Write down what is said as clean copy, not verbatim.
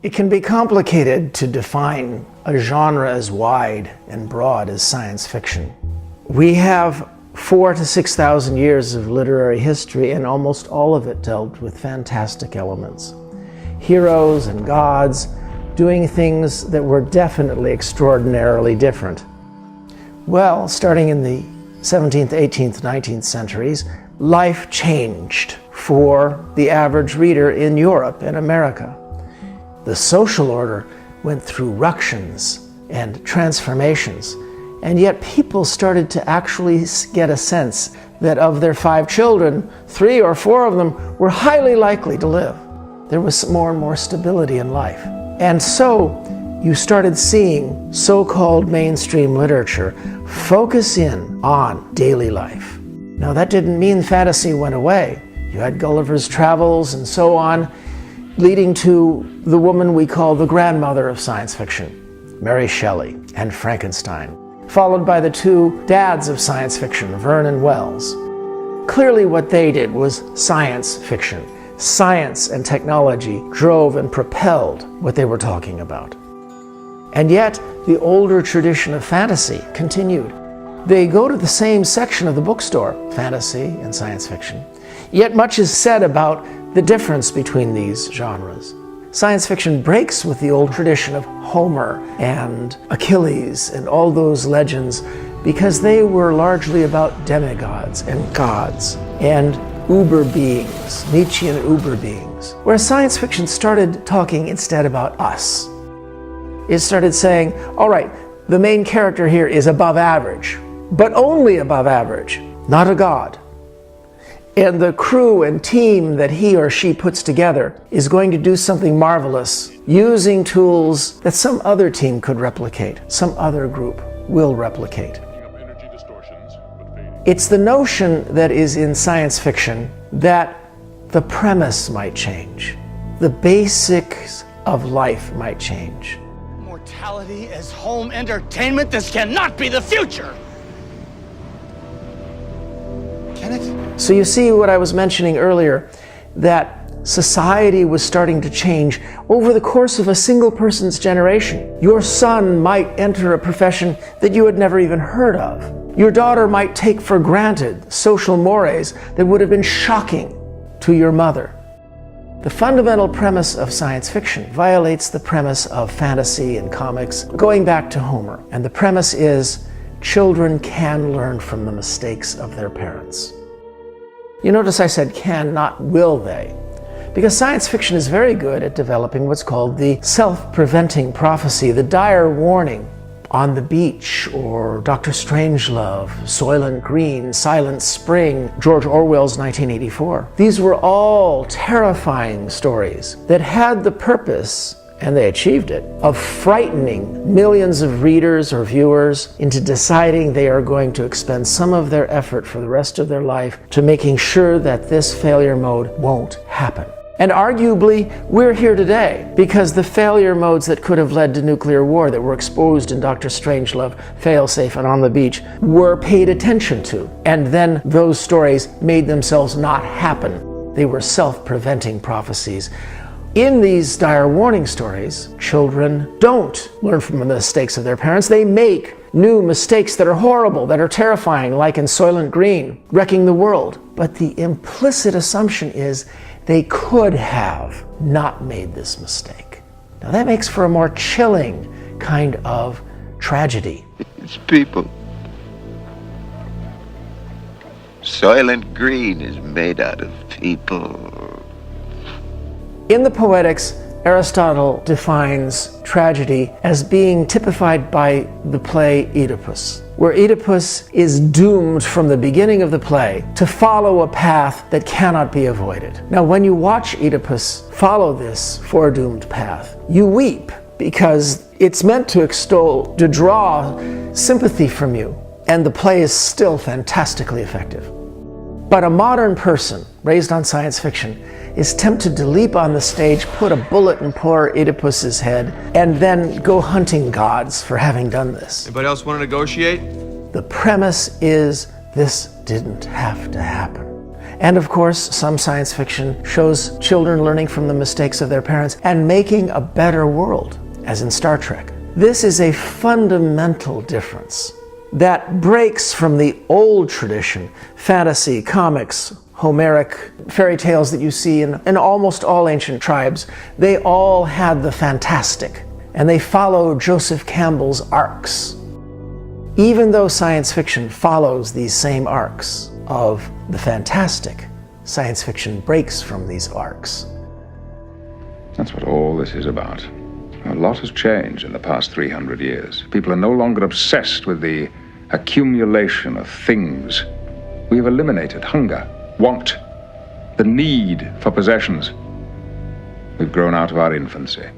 It can be complicated to define a genre as wide and broad as science fiction. We have 4,000 to 6,000 years of literary history, and almost all of it dealt with fantastic elements. Heroes and gods doing things that were definitely extraordinarily different. Well, starting in the 17th, 18th, 19th centuries, life changed for the average reader in Europe and America. The social order went through ructions and transformations, and yet people started to actually get a sense that of their 5 children, 3 or 4 of them were highly likely to live. There was more and more stability in life. And so you started seeing so-called mainstream literature focus in on daily life. Now, that didn't mean fantasy went away. You had Gulliver's Travels and so on, leading to the woman we call the grandmother of science fiction, Mary Shelley and Frankenstein, followed by the 2 dads of science fiction, Verne and Wells. Clearly what they did was science fiction. Science and technology drove and propelled what they were talking about. And yet, the older tradition of fantasy continued. They go to the same section of the bookstore, fantasy and science fiction, yet much is said about the difference between these genres. Science fiction breaks with the old tradition of Homer and Achilles and all those legends because they were largely about demigods and gods and uber beings, Nietzschean uber beings, whereas science fiction started talking instead about us. It started saying, all right, the main character here is above average, but only above average, not a god. And the crew and team that he or she puts together is going to do something marvelous using tools that some other team could replicate, some other group will replicate. It's the notion that is in science fiction that the premise might change, the basics of life might change. Mortality is home entertainment. This cannot be the future. Can it? So you see what I was mentioning earlier, that society was starting to change over the course of a single person's generation. Your son might enter a profession that you had never even heard of. Your daughter might take for granted social mores that would have been shocking to your mother. The fundamental premise of science fiction violates the premise of fantasy and comics, going back to Homer. And the premise is children can learn from the mistakes of their parents. You notice I said can, not will they. Because science fiction is very good at developing what's called the self-preventing prophecy, the dire warning. On the Beach, or Dr. Strangelove, Soylent Green, Silent Spring, George Orwell's 1984. These were all terrifying stories that had the purpose, and they achieved it, of frightening millions of readers or viewers into deciding they are going to expend some of their effort for the rest of their life to making sure that this failure mode won't happen. And arguably, we're here today because the failure modes that could have led to nuclear war that were exposed in Dr. Strangelove, Failsafe, and On the Beach were paid attention to. And then those stories made themselves not happen. They were self-preventing prophecies. In these dire warning stories, children don't learn from the mistakes of their parents. They make new mistakes that are horrible, that are terrifying, like in Soylent Green, wrecking the world. But the implicit assumption is they could have not made this mistake. Now that makes for a more chilling kind of tragedy. It's people. Soylent Green is made out of people. In the Poetics, Aristotle defines tragedy as being typified by the play Oedipus, where Oedipus is doomed from the beginning of the play to follow a path that cannot be avoided. Now, when you watch Oedipus follow this foredoomed path, you weep because it's meant to extol, to draw sympathy from you, and the play is still fantastically effective. But a modern person raised on science fiction is tempted to leap on the stage, put a bullet in poor Oedipus's head, and then go hunting gods for having done this. Anybody else want to negotiate? The premise is this didn't have to happen. And of course, some science fiction shows children learning from the mistakes of their parents and making a better world, as in Star Trek. This is a fundamental difference that breaks from the old tradition, fantasy, comics, Homeric fairy tales that you see in almost all ancient tribes. They all had the fantastic, and they follow Joseph Campbell's arcs. Even though science fiction follows these same arcs of the fantastic, science fiction breaks from these arcs. That's what all this is about. A lot has changed in the past 300 years. People are no longer obsessed with the accumulation of things. We've eliminated hunger, want, the need for possessions. We've grown out of our infancy.